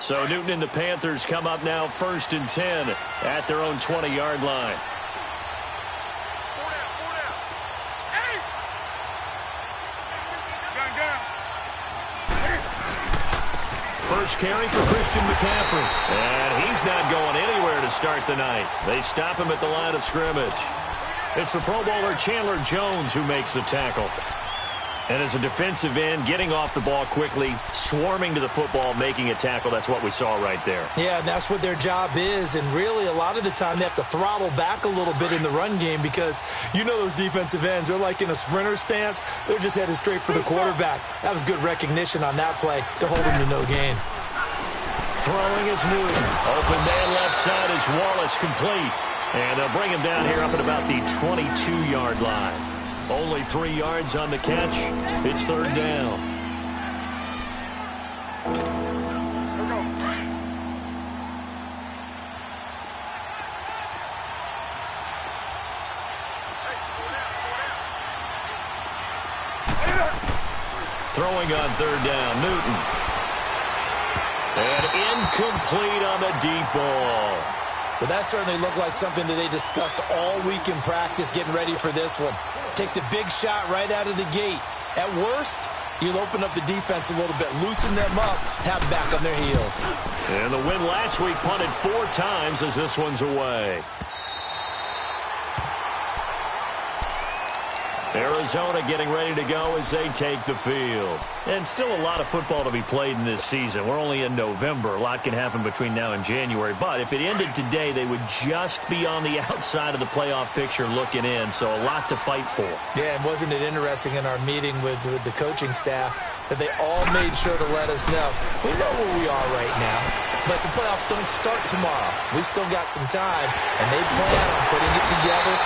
So Newton and the Panthers come up now 1st and 10 at their own 20-yard line. First carry for Christian McCaffrey. And he's not going anywhere to start the night. They stop him at the line of scrimmage. It's the Pro Bowler Chandler Jones who makes the tackle. And as a defensive end, getting off the ball quickly, swarming to the football, making a tackle, that's what we saw right there. Yeah, and that's what their job is. And really, a lot of the time, they have to throttle back a little bit in the run game because you know those defensive ends, they're like in a sprinter stance. They're just headed straight for the quarterback. That was good recognition on that play to hold him to no gain. Throwing is Newton. Open man left side is Wallace, complete. And they'll bring him down here up at about the 22-yard line. Only 3 yards on the catch. It's 3rd down. Throwing on 3rd down, Newton. And incomplete on the deep ball. Well, that certainly looked like something that they discussed all week in practice getting ready for this one. Take the big shot right out of the gate. At worst, you'll open up the defense a little bit, loosen them up, have them back on their heels. And the win last week punted 4 times as this one's away. Arizona getting ready to go as they take the field. And still a lot of football to be played in this season. We're only in November. A lot can happen between now and January. But if it ended today, they would just be on the outside of the playoff picture looking in. So a lot to fight for. Yeah, and wasn't it interesting in our meeting with the coaching staff that they all made sure to let us know, we know where we are right now, but the playoffs don't start tomorrow. We still got some time, and they plan on putting it together,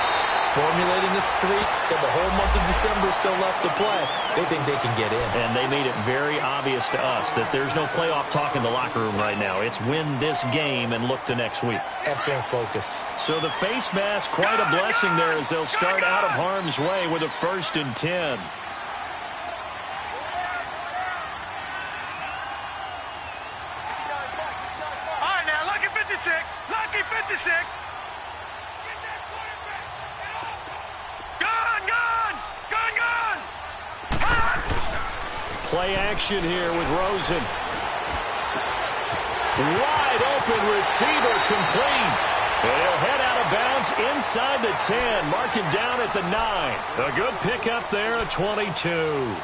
formulating a streak that the whole month of December is still left to play. They think they can get in. And they made it very obvious to us that there's no playoff talk in the locker room right now. It's win this game and look to next week. Excellent focus. So the face mask, quite a blessing there as they'll start out of harm's way with a 1st and 10. All right, now, lucky 56. Lucky 56. Play action here with Rosen. Wide open receiver, complete. And he'll head out of bounds inside the 10. Mark him down at the 9. A good pickup there at 22.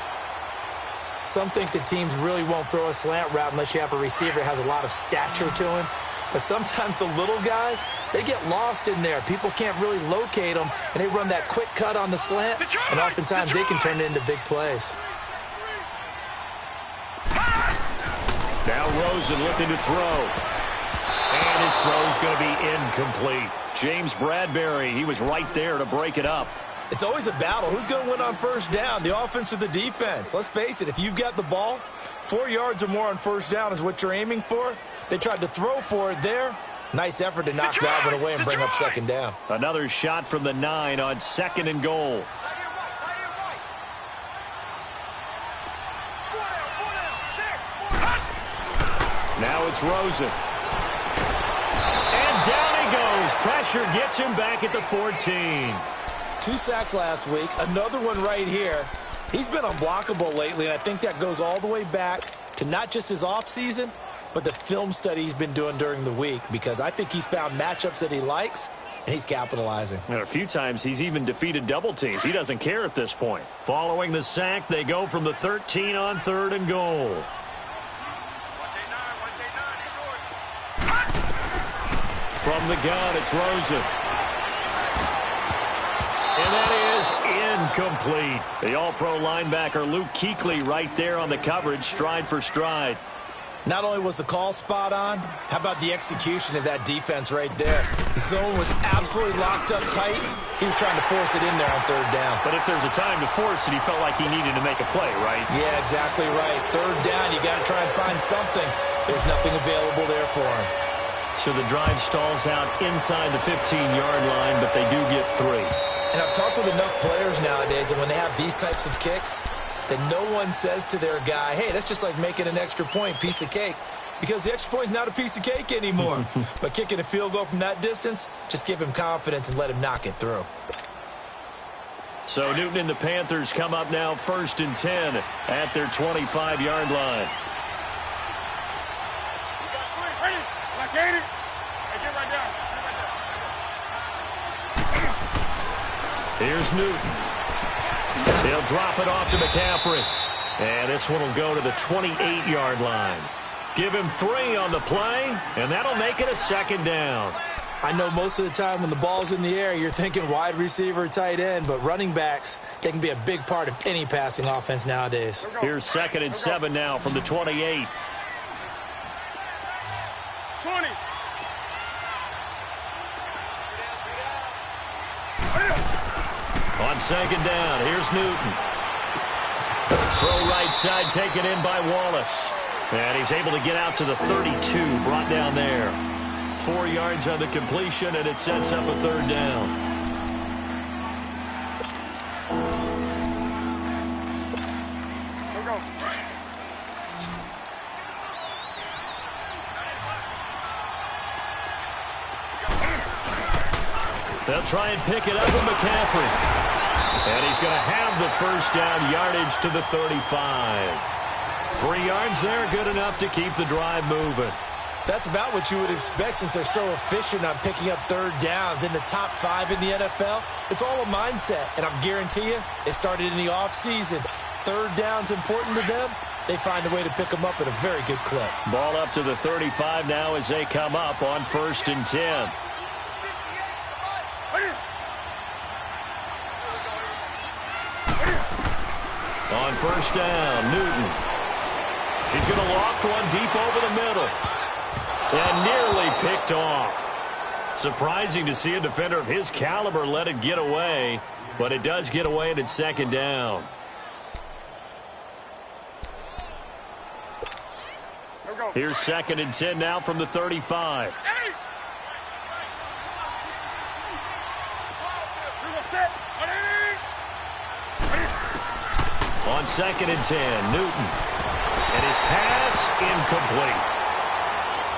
Some think that teams really won't throw a slant route unless you have a receiver that has a lot of stature to him. But sometimes the little guys, they get lost in there. People can't really locate them, and they run that quick cut on the slant, and oftentimes they can turn it into big plays. Now Rosen looking to throw. And his throw's going to be incomplete. James Bradbury, he was right there to break it up. It's always a battle. Who's going to win on 1st down, the offense or the defense? Let's face it, if you've got the ball, 4 yards or more on 1st down is what you're aiming for. They tried to throw for it there. Nice effort to knock Dalvin away and bring up 2nd down. Another shot from the 9 on 2nd and goal. Now it's Rosen. And down he goes. Pressure gets him back at the 14. 2 sacks last week. Another one right here. He's been unblockable lately, and I think that goes all the way back to not just his offseason, but the film study he's been doing during the week, because I think he's found matchups that he likes, and he's capitalizing. And a few times he's even defeated double teams. He doesn't care at this point. Following the sack, they go from the 13 on 3rd and goal. From the gun, it's Rosen. And that is incomplete. The all-pro linebacker Luke Kuechly right there on the coverage, stride for stride. Not only was the call spot on, how about the execution of that defense right there? The zone was absolutely locked up tight. He was trying to force it in there on 3rd down. But if there's a time to force it, he felt like he needed to make a play, right? Yeah, exactly right. 3rd down, you got to try and find something. There's nothing available there for him. So the drive stalls out inside the 15-yard line, but they do get 3. And I've talked with enough players nowadays, and when they have these types of kicks, that no one says to their guy, hey, that's just like making an extra point, piece of cake. because the extra point's not a piece of cake anymore. But kicking a field goal from that distance, just give him confidence and let him knock it through. So Newton and the Panthers come up now 1st and 10 at their 25-yard line. Here's Newton. He'll drop it off to McCaffrey. And this one will go to the 28-yard line. Give him 3 on the play, and that'll make it a 2nd down. I know most of the time when the ball's in the air, you're thinking wide receiver, tight end, but running backs, they can be a big part of any passing offense nowadays. Here's 2nd and 7 now from the 28. 20. On 2nd down, here's Newton. Throw right side, taken in by Wallace. And he's able to get out to the 32, brought down there. 4 yards on the completion, and it sets up a 3rd down. Go. They'll try and pick it up with McCaffrey. And he's going to have the 1st down, yardage to the 35. 3 yards there, good enough to keep the drive moving. That's about what you would expect since they're so efficient on picking up 3rd downs. In the top 5 in the NFL, it's all a mindset. And I guarantee you, it started in the offseason. 3rd down's important to them. They find a way to pick them up at a very good clip. Ball up to the 35 now as they come up on 1st and 10. On 1st down, Newton. He's going to loft one deep over the middle. And nearly picked off. Surprising to see a defender of his caliber let it get away. But it does get away, and it's 2nd down. Here's 2nd and 10 now from the 35. On 2nd and 10, Newton. And his pass incomplete.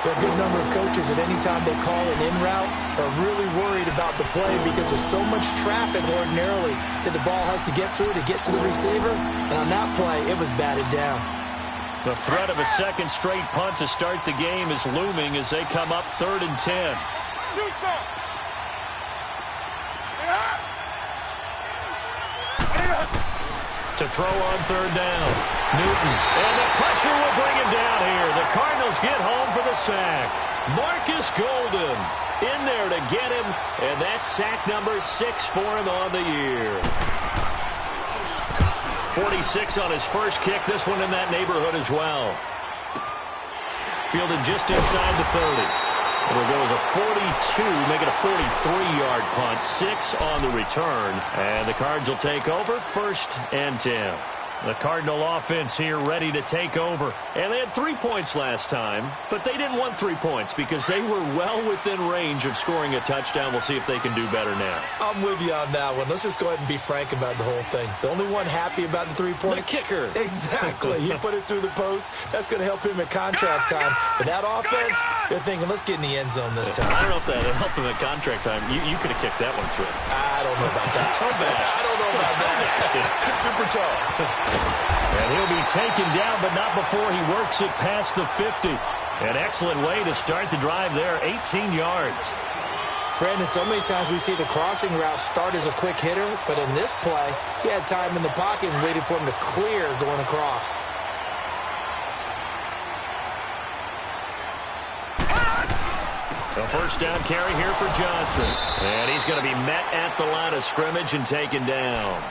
There are a good number of coaches that any time they call an in route are really worried about the play because there's so much traffic ordinarily that the ball has to get through to get to the receiver. And on that play, it was batted down. The threat of a 2nd straight punt to start the game is looming as they come up 3rd and 10. To throw on 3rd down. Newton. And the pressure will bring him down here. The Cardinals get home for the sack. Marcus Golden in there to get him. And that's sack number 6 for him on the year. 46 on his first kick. This one in that neighborhood as well. Fielded just inside the 30. It'll go as a 42, make it a 43-yard punt. 6 on the return. And the Cards will take over 1st and 10. The Cardinal offense here ready to take over. And they had 3 points last time, but they didn't want 3 points because they were well within range of scoring a touchdown. We'll see if they can do better now. I'm with you on that one. Let's just go ahead and be frank about the whole thing. The only one happy about the 3-point. The kicker. Exactly. He put it through the post. That's going to help him at contract time. But that offense, they're thinking, let's get in the end zone this time. I don't know if that helped him at contract time. You could have kicked that one through. I don't know about that. I don't know about that. Super toe. And he'll be taken down, but not before he works it past the 50. An excellent way to start the drive there, 18 yards. Brandon, so many times we see the crossing route start as a quick hitter, but in this play, he had time in the pocket and waited for him to clear going across. A 1st down carry here for Johnson. And he's going to be met at the line of scrimmage and taken down.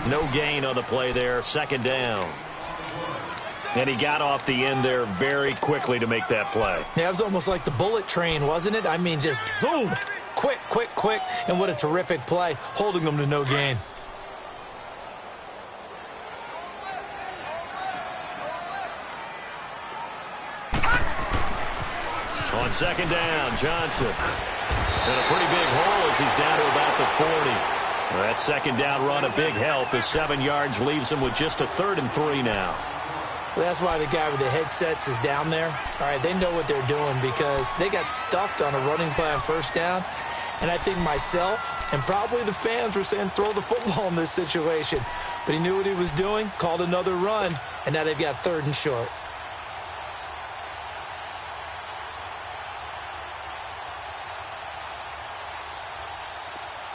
No gain on the play there, 2nd down. And he got off the end there very quickly to make that play. Yeah, it was almost like the bullet train, wasn't it? I mean, just zoom. Quick, quick, quick. And what a terrific play, holding them to no gain. On 2nd down, Johnson. And a pretty big hole as he's down to about the 40. That 2nd down run, a big help as 7 yards leaves him with just a 3rd and 3 now. Well, that's why the guy with the headsets is down there. All right, they know what they're doing because they got stuffed on a running play on first down. And I think myself and probably the fans were saying throw the football in this situation. But he knew what he was doing, called another run, and now they've got 3rd and short.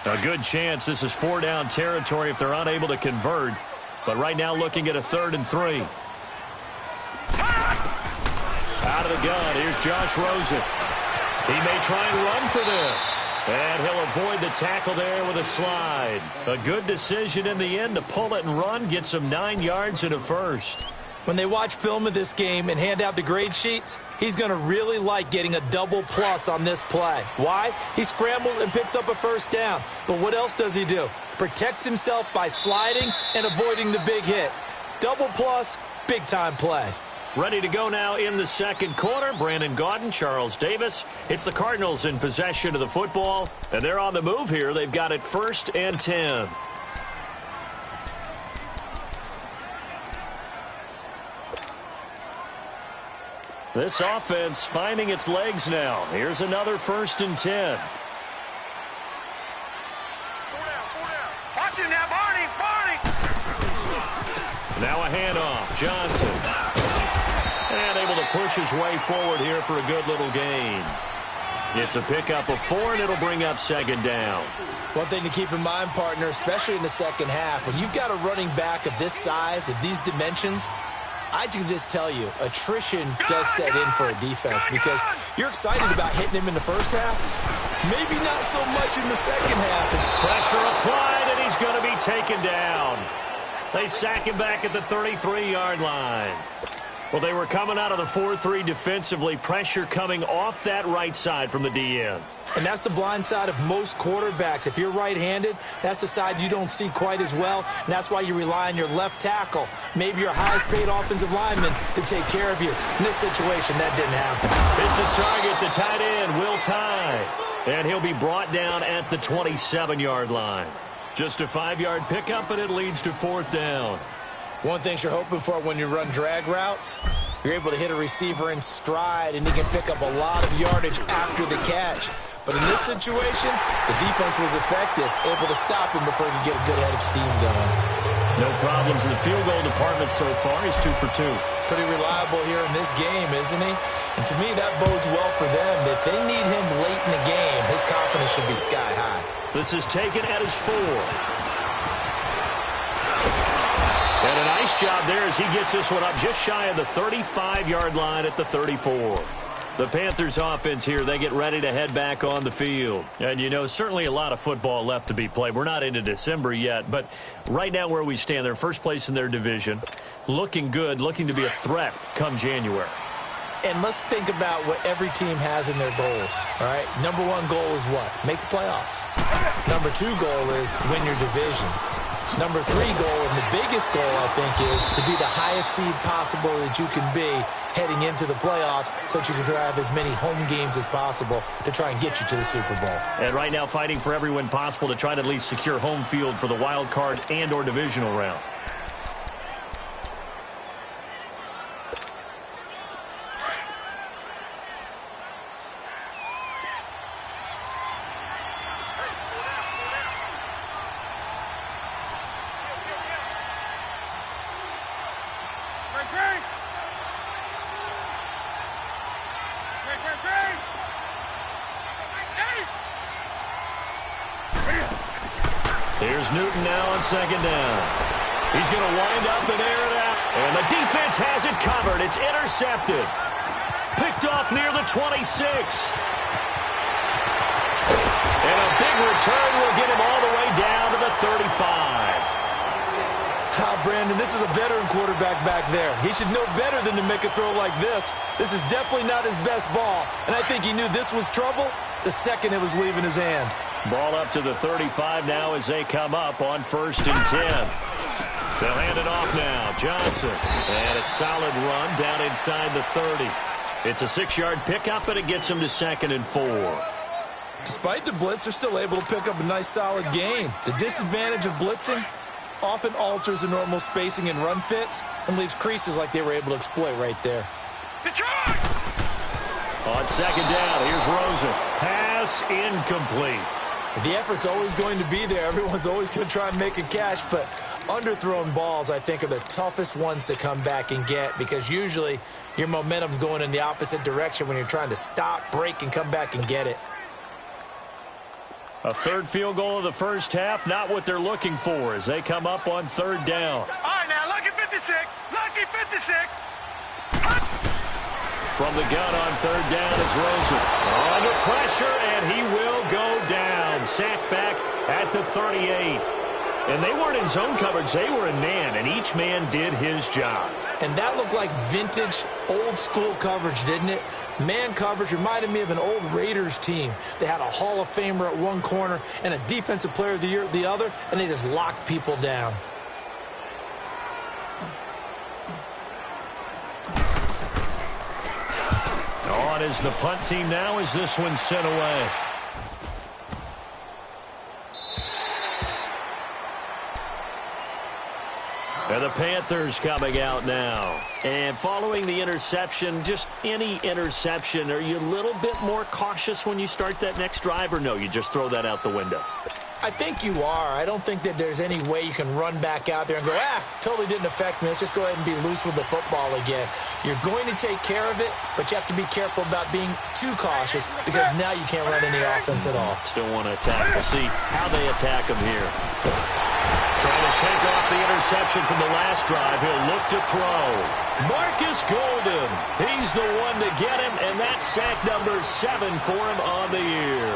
A good chance this is 4-down territory if they're unable to convert. But right now looking at a 3rd and 3. Out of the gun, here's Josh Rosen. He may try and run for this. And he'll avoid the tackle there with a slide. A good decision in the end to pull it and run, get some 9 yards and a first. When they watch film of this game and hand out the grade sheets, he's going to really like getting a double plus on this play. Why? He scrambles and picks up a first down. But what else does he do? Protects himself by sliding and avoiding the big hit. Double plus, big-time play. Ready to go now in the second quarter. Brandon Gaudin, Charles Davis. It's the Cardinals in possession of the football, and they're on the move here. They've got it 1st and 10. This offense finding its legs now. Here's another 1st and 10. Watch it now, Barney! Now a handoff. Johnson. And able to push his way forward here for a good little gain. It's a pickup of 4, and it'll bring up 2nd down. One thing to keep in mind, partner, especially in the second half, when you've got a running back of this size, of these dimensions, I can just tell you, attrition does set in for a defense because you're excited about hitting him in the first half. Maybe not so much in the second half. Pressure applied, and he's going to be taken down. They sack him back at the 33-yard line. Well, they were coming out of the 4-3 defensively. Pressure coming off that right side from the DN. And that's the blind side of most quarterbacks. If you're right-handed, that's the side you don't see quite as well. And that's why you rely on your left tackle, maybe your highest-paid offensive lineman, to take care of you. In this situation, that didn't happen. It's his target, the tight end, Will Tye. And he'll be brought down at the 27-yard line. Just a 5-yard pickup, and it leads to 4th down. One thing you're hoping for when you run drag routes, you're able to hit a receiver in stride, and he can pick up a lot of yardage after the catch. But in this situation, the defense was effective, able to stop him before he could get a good head of steam going. No problems in the field goal department so far. He's 2 for 2. Pretty reliable here in this game, isn't he? And to me, that bodes well for them. If they need him late in the game, his confidence should be sky high. This is taken at his 4. And a nice job there as he gets this one up just shy of the 35-yard line at the 34. The Panthers offense here, they get ready to head back on the field. And, you know, certainly a lot of football left to be played. We're not into December yet, but right now where we stand, they're first place in their division. Looking good, looking to be a threat come January. And let's think about what every team has in their goals, all right? Number 1 goal is what? Make the playoffs. Number 2 goal is win your division. Number 3 goal, and the biggest goal, I think, is to be the highest seed possible that you can be heading into the playoffs so that you can have as many home games as possible to try and get you to the Super Bowl. And right now fighting for every win possible to try to at least secure home field for the wild card and or divisional round. Here's Newton now on 2nd down. He's going to wind up and air it out. And the defense has it covered. It's intercepted. Picked off near the 26. And a big return will get him all the way down to the 35. Brandon, this is a veteran quarterback back there. He should know better than to make a throw like this. This is definitely not his best ball. And I think he knew this was trouble the second it was leaving his hand. Ball up to the 35 now as they come up on 1st and 10. They'll hand it off now. Johnson. And a solid run down inside the 30. It's a 6-yard pickup, and it gets him to 2nd and 4. Despite the blitz, they're still able to pick up a nice solid gain. The disadvantage of blitzing, often alters the normal spacing and run fits and leaves creases like they were able to exploit right there. Detroit! On second down, here's Rosen. Pass incomplete. The effort's always going to be there. Everyone's always going to try and make a catch, but underthrown balls, I think, are the toughest ones to come back and get because usually your momentum's going in the opposite direction when you're trying to stop, break, and come back and get it. A third field goal of the first half, not what they're looking for as they come up on third down. All right, now, lucky 56. Lucky 56. From the gun on third down, it's Rosen. Under pressure, and he will go down. Sacked back at the 38. And they weren't in zone coverage. They were in man, and each man did his job. And that looked like vintage, old-school coverage, didn't it? Man coverage reminded me of an old Raiders team. They had a Hall of Famer at one corner and a Defensive Player of the Year at the other, and they just locked people down. On is the punt team now as this one's sent away. And the Panthers coming out now. And following the interception, just any interception, are you a little bit more cautious when you start that next drive, or no, you just throw that out the window? I think you are. I don't think that there's any way you can run back out there and go, totally didn't affect me. Let's just go ahead and be loose with the football again. You're going to take care of it, but you have to be careful about being too cautious because now you can't run any offense at all. Still want to attack. We'll see how they attack them here. Trying to shake off the interception from the last drive. He'll look to throw. Marcus Golden. He's the one to get him, and that's sack number 7 for him on the year.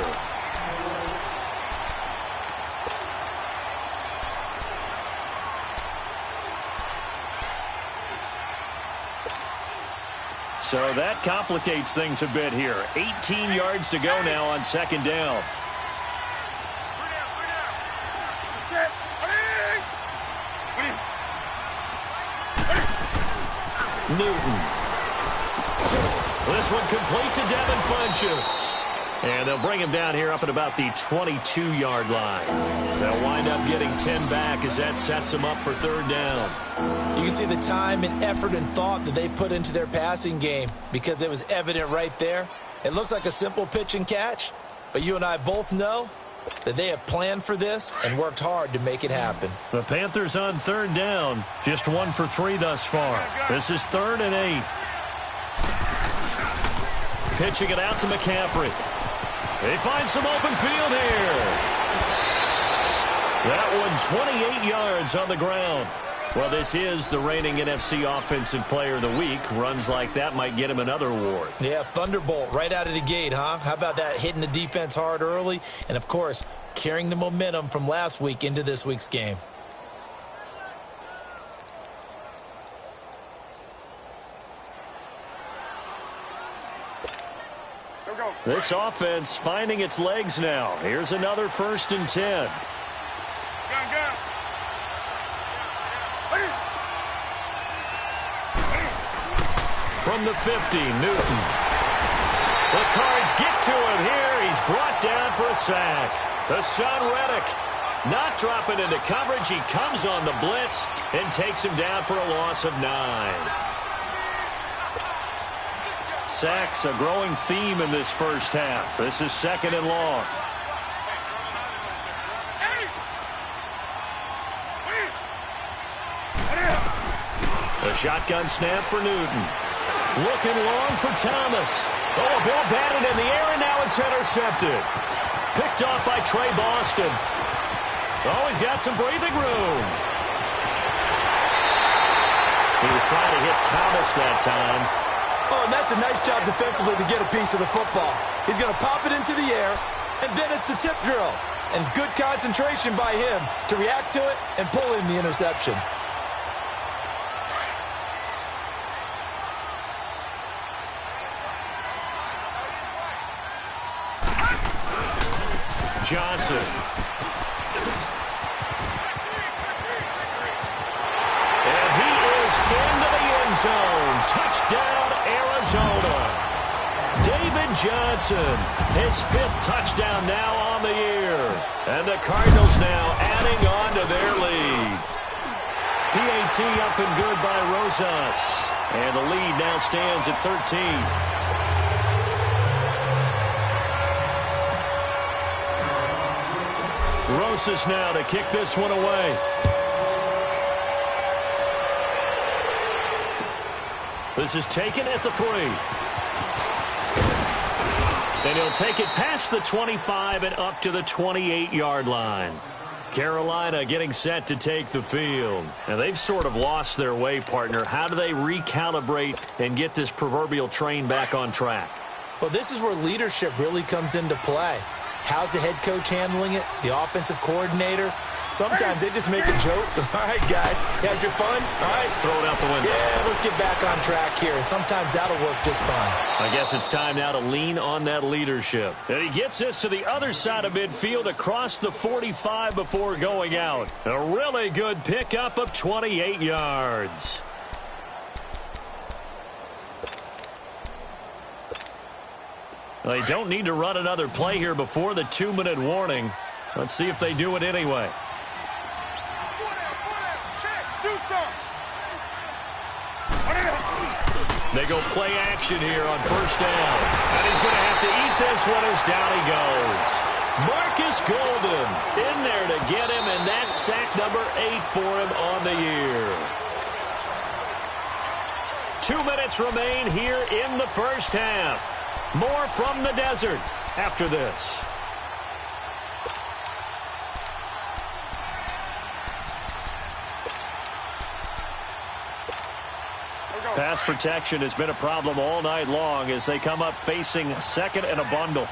So that complicates things a bit here. 18 yards to go now on second down. Newton. This one complete to Devin Funchess. And they'll bring him down here up at about the 22-yard line. They'll wind up getting 10 back as that sets them up for third down. You can see the time and effort and thought that they put into their passing game because it was evident right there. It looks like a simple pitch and catch, but you and I both know that they have planned for this and worked hard to make it happen. The Panthers on third down, just 1 for 3 thus far. This is 3rd and 8. Pitching it out to McCaffrey. They find some open field here. That one 28 yards on the ground. Well, this is the reigning NFC Offensive Player of the Week. Runs like that might get him another award. Yeah, thunderbolt right out of the gate, huh? How about that, hitting the defense hard early? And, of course, carrying the momentum from last week into this week's game. This offense finding its legs now. Here's another 1st and 10. From the 50, Newton. The Cards get to him here. He's brought down for a sack. The son, Reddick, not dropping into coverage. He comes on the blitz and takes him down for a loss of 9. Sacks, a growing theme in this first half. This is 2nd and long. A shotgun snap for Newton. Looking long for Thomas. Oh, a ball batted in the air, and now it's intercepted. Picked off by Trey Boston. Oh, he's got some breathing room. He was trying to hit Thomas that time. Oh, and that's a nice job defensively to get a piece of the football. He's going to pop it into the air, and then it's the tip drill. And good concentration by him to react to it and pull in the interception. Johnson. And he is into the end zone. Touchdown, Arizona. David David Johnson, his 5th touchdown now on the year. And the Cardinals now adding on to their lead. PAT up and good by Rosas. And the lead now stands at 13. Rosas now to kick this one away. This is taken at the 3. And he'll take it past the 25 and up to the 28-yard line. Carolina getting set to take the field. And they've sort of lost their way, partner. How do they recalibrate and get this proverbial train back on track? Well, this is where leadership really comes into play. How's the head coach handling it? The offensive coordinator? Sometimes they just make a joke. All right, guys, you had your fun? All right. Throw it out the window. Yeah, let's get back on track here. And sometimes that'll work just fine. I guess it's time now to lean on that leadership. And he gets this to the other side of midfield across the 45 before going out. A really good pickup of 28 yards. They don't need to run another play here before the 2-minute warning. Let's see if they do it anyway. They go play action here on first down. And he's going to have to eat this one as down he goes. Marcus Golden in there to get him, and that's sack number 8 for him on the year. 2 minutes remain here in the first half. More from the desert after this. Pass protection has been a problem all night long as they come up facing second and a bundle.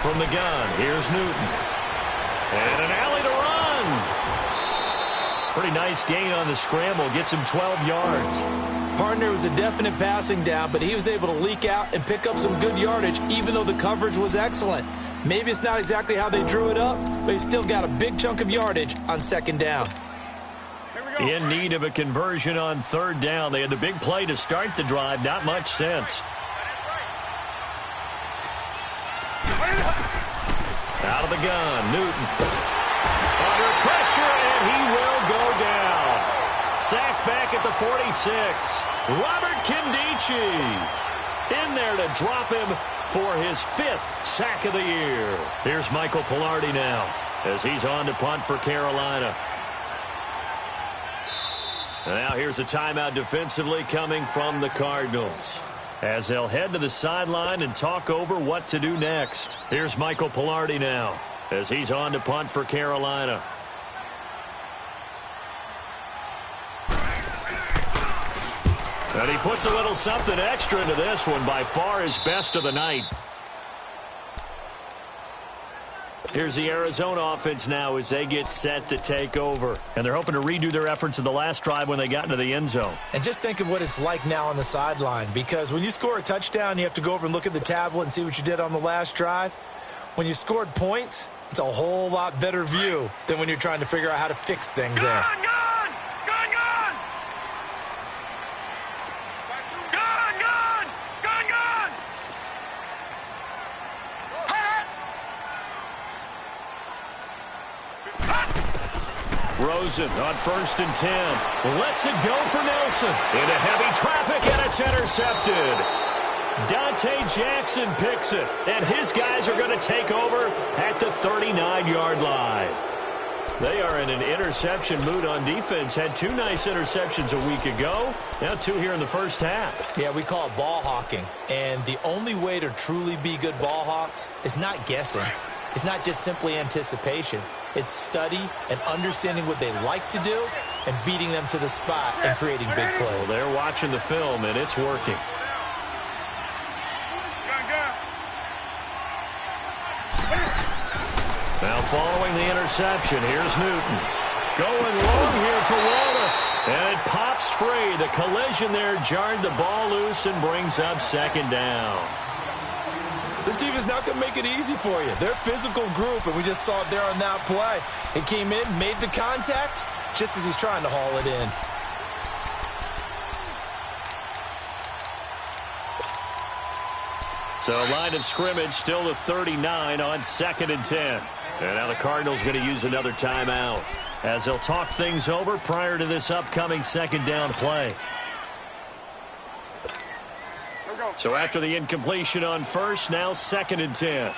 From the gun, here's Newton. And an alley to run. Pretty nice gain on the scramble. Gets him 12 yards. Partner was a definite passing down, but he was able to leak out and pick up some good yardage, even though the coverage was excellent. Maybe it's not exactly how they drew it up, but he still got a big chunk of yardage on second down. In need of a conversion on third down. They had the big play to start the drive. Not much sense. Out of the gun, Newton. Under pressure, and he will go down. Sacked back at the 46. Robert Kindici in there to drop him for his 5th sack of the year. Here's Michael Pilardi now as he's on to punt for Carolina. And now here's a timeout defensively coming from the Cardinals as they'll head to the sideline and talk over what to do next. Here's Michael Pilardi now as he's on to punt for Carolina. And he puts a little something extra into this one, by far his best of the night. Here's the Arizona offense now as they get set to take over. And they're hoping to redo their efforts in the last drive when they got into the end zone. And just think of what it's like now on the sideline, because when you score a touchdown, you have to go over and look at the tablet and see what you did on the last drive. When you scored points, it's a whole lot better view than when you're trying to figure out how to fix things there. Rosen on 1st and 10. Lets it go for Nelson. Into heavy traffic, and it's intercepted. Dante Jackson picks it, and his guys are going to take over at the 39-yard line. They are in an interception mood on defense. Had 2 nice interceptions a week ago. Now 2 here in the first half. Yeah, we call it ball hawking. And the only way to truly be good ball hawks is not guessing. It's not just simply anticipation. It's study and understanding what they like to do and beating them to the spot and creating big plays. Well, they're watching the film, and it's working. Now following the interception, here's Newton. Going long here for Wallace. And it pops free. The collision there jarred the ball loose and brings up second down. This team is not going to make it easy for you. They're a physical group, and we just saw it there on that play. It came in, made the contact, just as he's trying to haul it in. So line of scrimmage still to 39 on 2nd and 10. And now the Cardinals going to use another timeout as they'll talk things over prior to this upcoming 2nd down play. So after the incompletion on 1st, now 2nd and 10.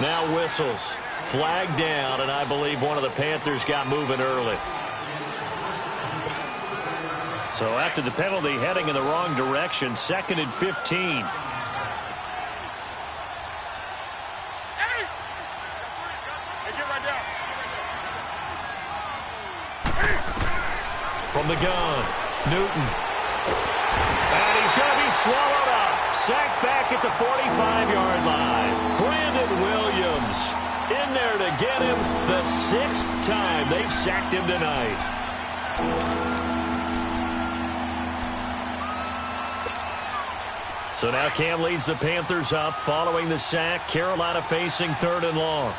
Now whistles. Flag down, and I believe one of the Panthers got moving early. So after the penalty, heading in the wrong direction, 2nd and 15. From the gun, Newton. And he's going to be swallowed up. Sacked back at the 45-yard line. Brandon Williams in there to get him the 6th time they've sacked him tonight. So now Cam leads the Panthers up following the sack. Carolina facing 3rd and long.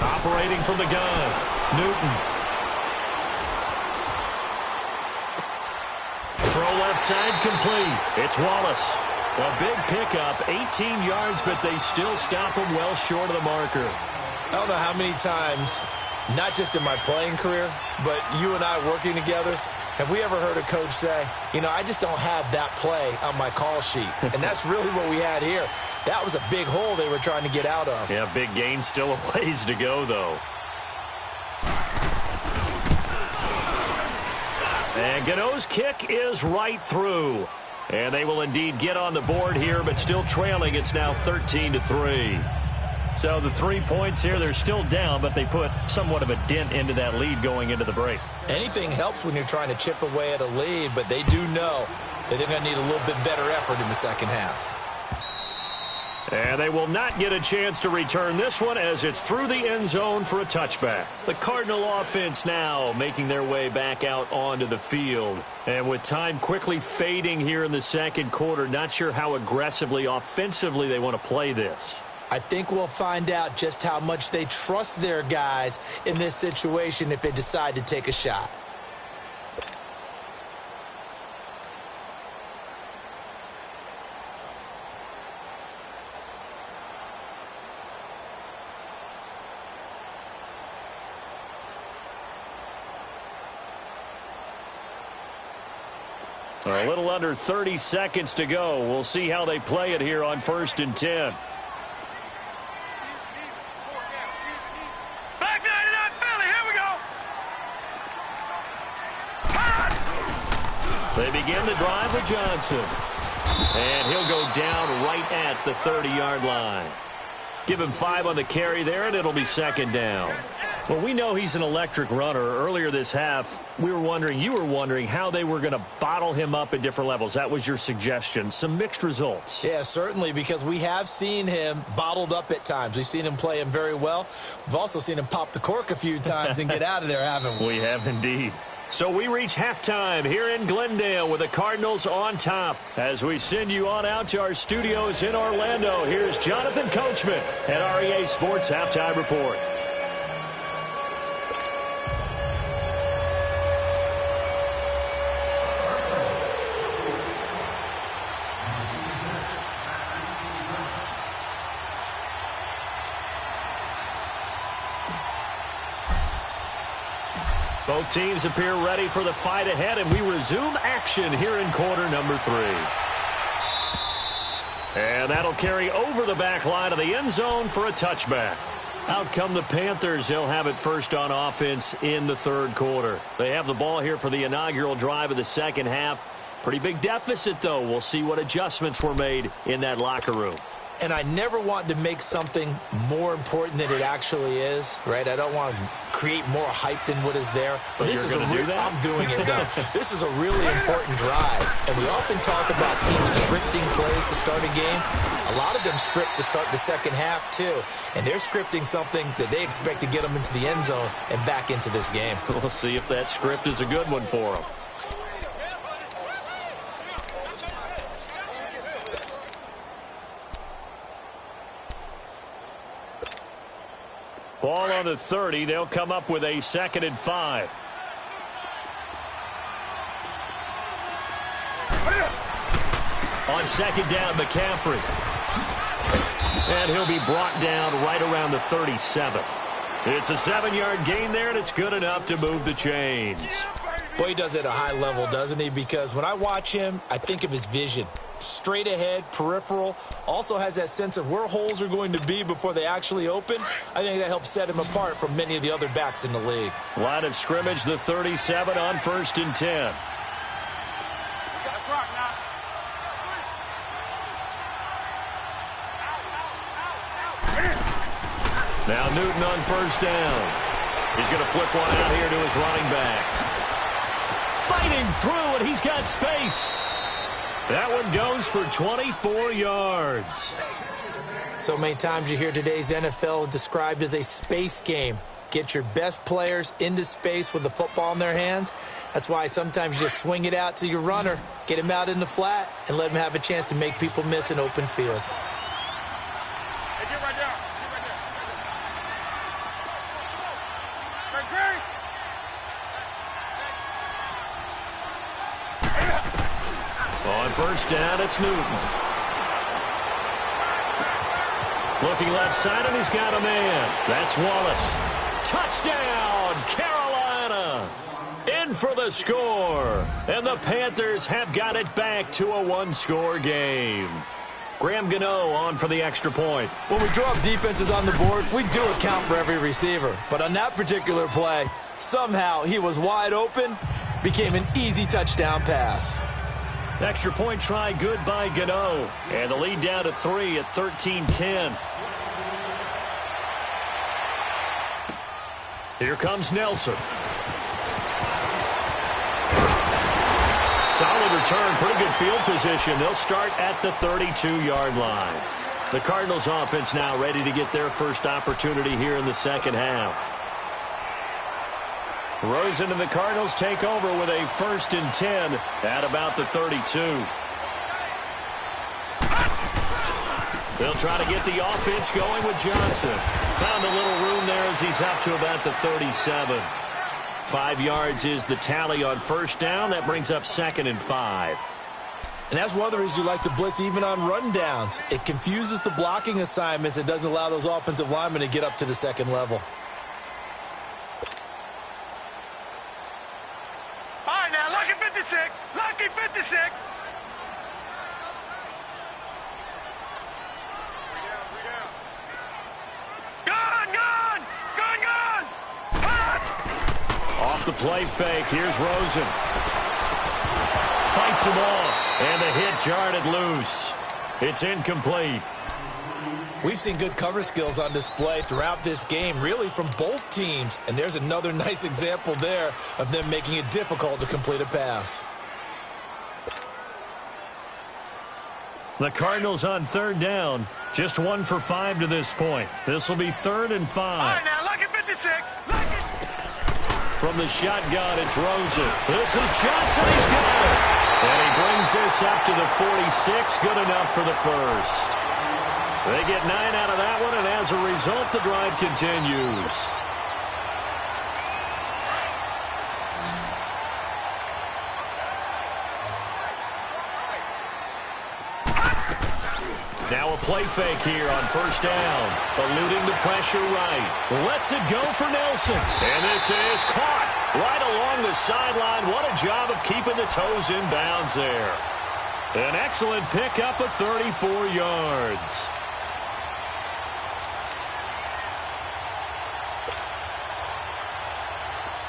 Operating from the gun, Newton. Throw left side complete. It's Wallace. A big pickup, 18 yards, but they still stop him well short of the marker. I don't know how many times, not just in my playing career, but you and I working together, have we ever heard a coach say, you know, I just don't have that play on my call sheet. And that's really what we had here. That was a big hole they were trying to get out of. Yeah, big gain, still a ways to go, though. And Gano's kick is right through. And they will indeed get on the board here, but still trailing. It's now 13-3. So the 3 points here, they're still down, but they put somewhat of a dent into that lead going into the break. Anything helps when you're trying to chip away at a lead, but they do know that they're going to need a little bit better effort in the second half. And they will not get a chance to return this one as it's through the end zone for a touchback. The Cardinal offense now making their way back out onto the field. And with time quickly fading here in the second quarter, not sure how aggressively, offensively they want to play this. I think we'll find out just how much they trust their guys in this situation if they decide to take a shot. A little under 30 seconds to go. We'll see how they play it here on 1st and 10. Back 99 Philly, here we go. They begin the drive with Johnson. And he'll go down right at the 30-yard line. Give him 5 on the carry there, and it'll be 2nd down. Well, we know he's an electric runner. Earlier this half, you were wondering how they were going to bottle him up at different levels. That was your suggestion. Some mixed results. Yeah, certainly, because we have seen him bottled up at times. We've seen him play him very well. We've also seen him pop the cork a few times and get out of there, haven't we? We have indeed. So we reach halftime here in Glendale with the Cardinals on top. As we send you on out to our studios in Orlando, here's Jonathan Coachman at REA Sports Halftime Report. Both teams appear ready for the fight ahead, and we resume action here in quarter number 3. And that'll carry over the back line of the end zone for a touchback. Out come the Panthers. They'll have it first on offense in the 3rd quarter. They have the ball here for the inaugural drive of the second half. Pretty big deficit, though. We'll see what adjustments were made in that locker room. And I never want to make something more important than it actually is, right? I don't want to create more hype than what is there. But this is a do that? I'm doing it, though. This is a really important drive. And we often talk about teams scripting plays to start a game. A lot of them script to start the second half, too. And they're scripting something that they expect to get them into the end zone and back into this game. We'll see if that script is a good one for them. Ball on the 30. They'll come up with a 2nd and 5. On 2nd down, McCaffrey. And he'll be brought down right around the 37. It's a 7-yard gain there, and it's good enough to move the chains. Boy, he does it at a high level, doesn't he? Because when I watch him, I think of his vision. Straight ahead, peripheral, also has that sense of where holes are going to be before they actually open. I think that helps set him apart from many of the other backs in the league. Line of scrimmage, the 37 on 1st and 10. Now Newton on 1st down. He's going to flip one out here to his running back. Fighting through, and he's got space. That one goes for 24 yards. So many times you hear today's NFL described as a space game. Get your best players into space with the football in their hands. That's why sometimes you just swing it out to your runner, get him out in the flat, and let him have a chance to make people miss an open field. Hey, get right there. On 1st down, it's Newton. Looking left side, and he's got a man. That's Wallace. Touchdown, Carolina. In for the score. And the Panthers have got it back to a 1-score game. Graham Gano on for the extra point. When we draw up defenses on the board, we do account for every receiver. But on that particular play, somehow he was wide open, became an easy touchdown pass. Extra point try good by Gano. And the lead down to 3 at 13-10. Here comes Nelson. Solid return, pretty good field position. They'll start at the 32-yard line. The Cardinals offense now ready to get their first opportunity here in the second half. Rosen and the Cardinals take over with a 1st and 10 at about the 32. They'll try to get the offense going with Johnson. Found a little room there as he's up to about the 37. 5 yards is the tally on 1st down. That brings up 2nd and 5. And that's one of the reasons you like to blitz even on rundowns. It confuses the blocking assignments. It doesn't allow those offensive linemen to get up to the second level. All right, now, lucky 56. Lucky 56. Gone. Off the play fake, here's Rosen. Fights him off, and the hit jarred it loose. It's incomplete. We've seen good cover skills on display throughout this game, really from both teams. And there's another nice example there of them making it difficult to complete a pass. The Cardinals on 3rd down, just 1 for 5 to this point. This will be 3rd and 5. All right, now, lucky 56. Lucky. From the shotgun, it's Rosen. This is Johnson. He's got it. And he brings this up to the 46. Good enough for the first. They get 9 out of that one, and as a result, the drive continues. Now a play fake here on 1st down. Eluding the pressure right. Lets it go for Nelson. And this is caught right along the sideline. What a job of keeping the toes in bounds there. An excellent pickup of 34 yards.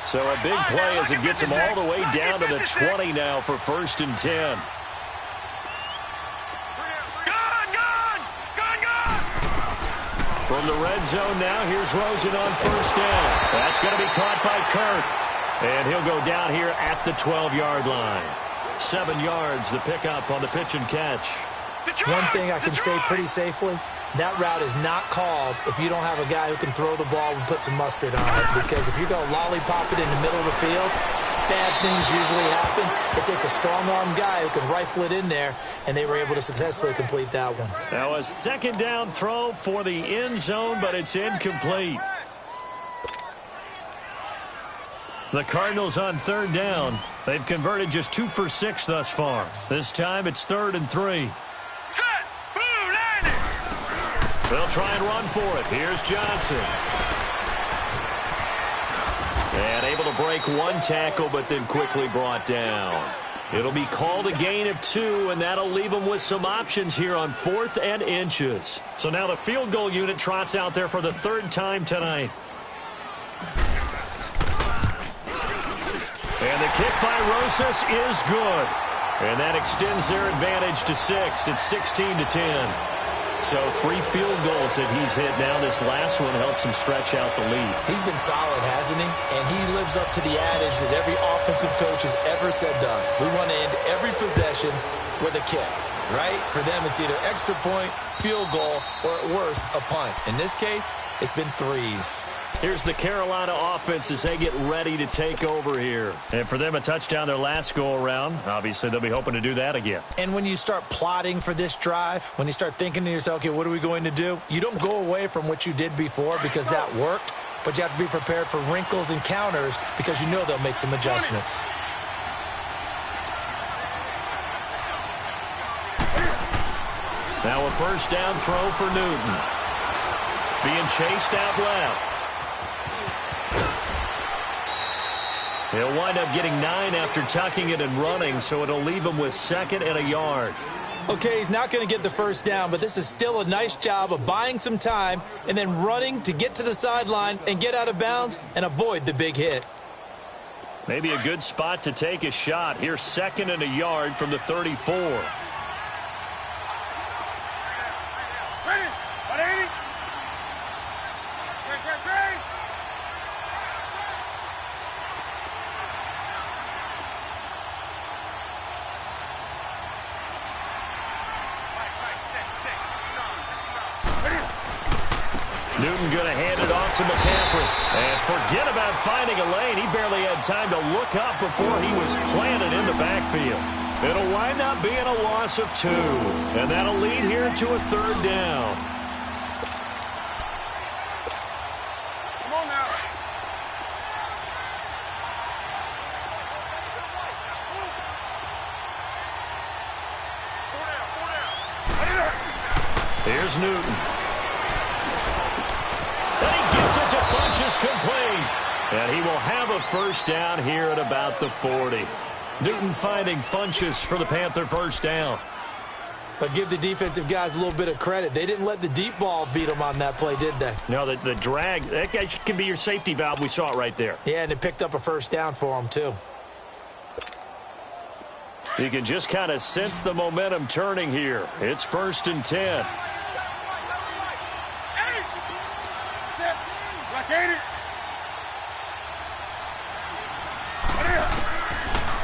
So a big play as it gets them all the way down to the 20 now for 1st and 10. From the red zone now, here's Rosen on 1st down. That's going to be caught by Kirk. And he'll go down here at the 12-yard line. 7 yards, the pickup on the pitch and catch. One thing I can say pretty safely, that route is not called if you don't have a guy who can throw the ball and put some mustard on it. Because if you're going to lollipop it in the middle of the field, bad things usually happen. It takes a strong-arm guy who can rifle it in there, and they were able to successfully complete that one. Now a second down throw for the end zone, but it's incomplete. The Cardinals on third down. They've converted just 2 for 6 thus far. This time it's 3rd and 3. Set. Blue, landing. They'll try and run for it. Here's Johnson. And able to break one tackle, but then quickly brought down. It'll be called a gain of 2, and that'll leave them with some options here on 4th and inches. So now the field goal unit trots out there for the 3rd time tonight. And the kick by Rosas is good. And that extends their advantage to 6. It's 16-10. So 3 field goals that he's hit now. This last one helps him stretch out the lead. He's been solid, hasn't he? And he lives up to the adage that every offensive coach has ever said to us. We want to end every possession with a kick, right? For them, it's either extra point, field goal, or at worst, a punt. In this case, it's been 3s. Here's the Carolina offense as they get ready to take over here. And for them, a touchdown their last go-around. Obviously, they'll be hoping to do that again. And when you start plotting for this drive, when you start thinking to yourself, okay, what are we going to do? You don't go away from what you did before because that worked, but you have to be prepared for wrinkles and counters because you know they'll make some adjustments. Now a first down throw for Newton. Being chased out left. He'll wind up getting 9 after tucking it and running, so it'll leave him with 2nd and a yard. Okay, he's not going to get the first down, but this is still a nice job of buying some time and then running to get to the sideline and get out of bounds and avoid the big hit. Maybe a good spot to take a shot. Here's 2nd and a yard from the 34. Ready? 180. Ready. Newton going to hand it off to McCaffrey. And forget about finding a lane. He barely had time to look up before he was planted in the backfield. It'll wind up being a loss of 2. And that'll lead here to a 3rd down. Come on now. Here's Newton. And he gets it to Funchess complete. And he will have a first down here at about the 40. Newton finding Funchess for the Panther first down. But give the defensive guys a little bit of credit. They didn't let the deep ball beat them on that play, did they? No, the drag, that guy can be your safety valve. We saw it right there. Yeah, and it picked up a first down for them, too. You can just kind of sense the momentum turning here. It's 1st and 10.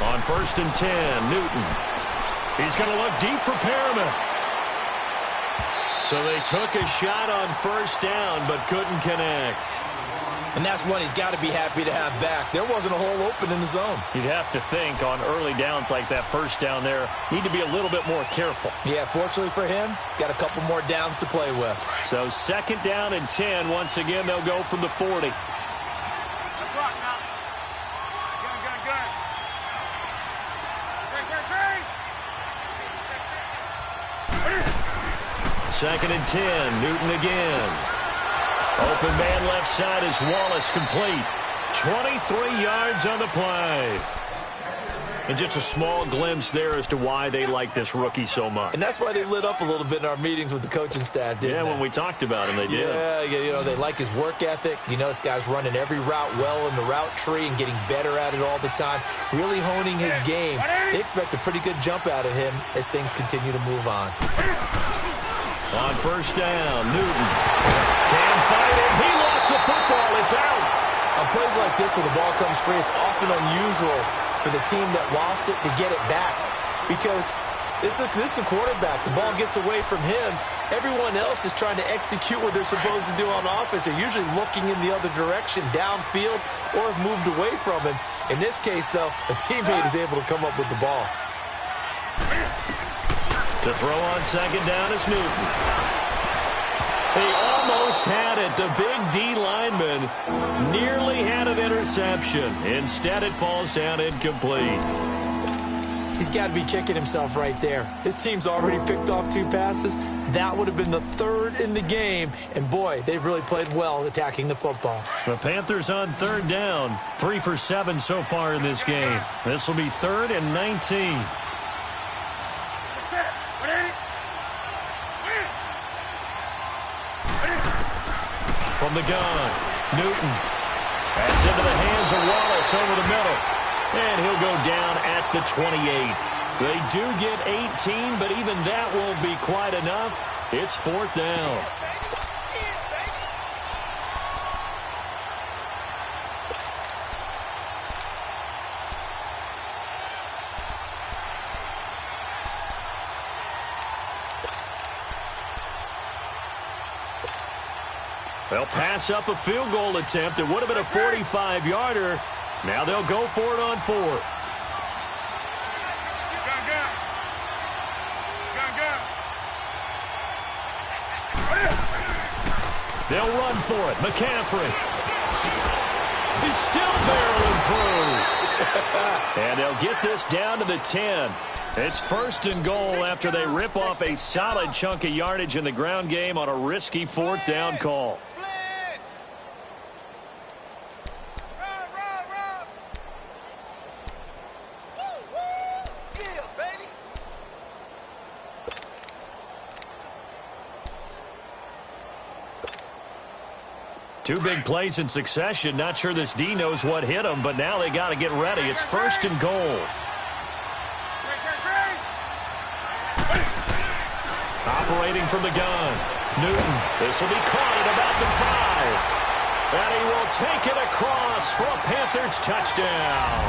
On 1st and 10, Newton. He's going to look deep for Perriman. So they took a shot on first down, but couldn't connect. And that's one he's got to be happy to have back. There wasn't a hole open in the zone. You'd have to think on early downs like that first down there, need to be a little bit more careful. Yeah, fortunately for him, got a couple more downs to play with. So 2nd down and 10. Once again, they'll go from the 40. Gun. 2nd and 10. Newton again. Open man left side is Wallace, complete. 23 yards on the play. And just a small glimpse there as to why they like this rookie so much. And that's why they lit up a little bit in our meetings with the coaching staff, didn't they? When we talked about him, they did. Yeah, you know, they like his work ethic. You know, this guy's running every route well in the route tree and getting better at it all the time, really honing his game. They expect a pretty good jump out of him as things continue to move on. On first down, Newton can fight it. He lost the football. It's out. On plays like this where the ball comes free, it's often unusual for the team that lost it to get it back, because This is the quarterback. The ball gets away from him. Everyone else is trying to execute what they're supposed to do on offense. They're usually looking in the other direction, downfield, or have moved away from him. In this case, though, a teammate is able to come up with the ball. To throw on second down is Newton. He almost had it. The big D lineman nearly had an interception. Instead, it falls down incomplete. He's got to be kicking himself right there. His team's already picked off 2 passes. That would have been the 3rd in the game. And, boy, they've really played well attacking the football. The Panthers on 3rd down. 3 for 7 so far in this game. This will be 3rd and 19. From the gun, Newton. That's into the hands of Wallace over the middle. And he'll go down at the 28. They do get 18, but even that won't be quite enough. It's 4th down. They'll pass up a field goal attempt. It would have been a 45-yarder. Now they'll go for it on 4th. They'll run for it. McCaffrey. He's still barreling through. And they'll get this down to the 10. It's 1st and goal after they rip off a solid chunk of yardage in the ground game on a risky 4th down call. Two big plays in succession. Not sure this D knows what hit him, but now they got to get ready. It's 1st and goal. Operating from the gun. Newton. This will be caught at about the 5. And he will take it across for a Panthers touchdown.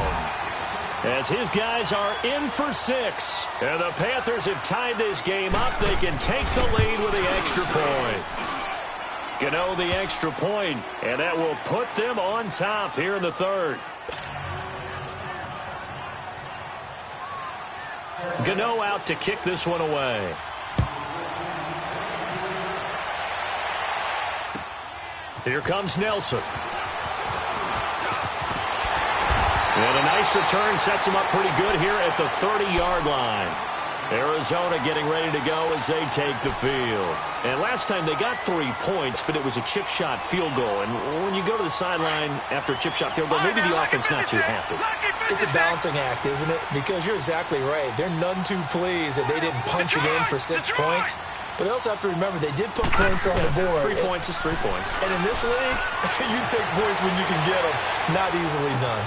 As his guys are in for 6. And the Panthers have tied this game up. They can take the lead with the extra point. Gano the extra point, and that will put them on top here in the 3rd. Gano out to kick this one away. Here comes Nelson. And a nice return sets him up pretty good here at the 30-yard line. Arizona getting ready to go as they take the field. And last time they got 3 points, but it was a chip shot field goal. And when you go to the sideline after a chip shot field goal, maybe the offense not too happy. It's a balancing act, isn't it? Because you're exactly right. They're none too pleased that they didn't punch it in for 6 points. But they also have to remember they did put points on the board. 3 points is 3 points. And in this league, you take points when you can get them. Not easily done.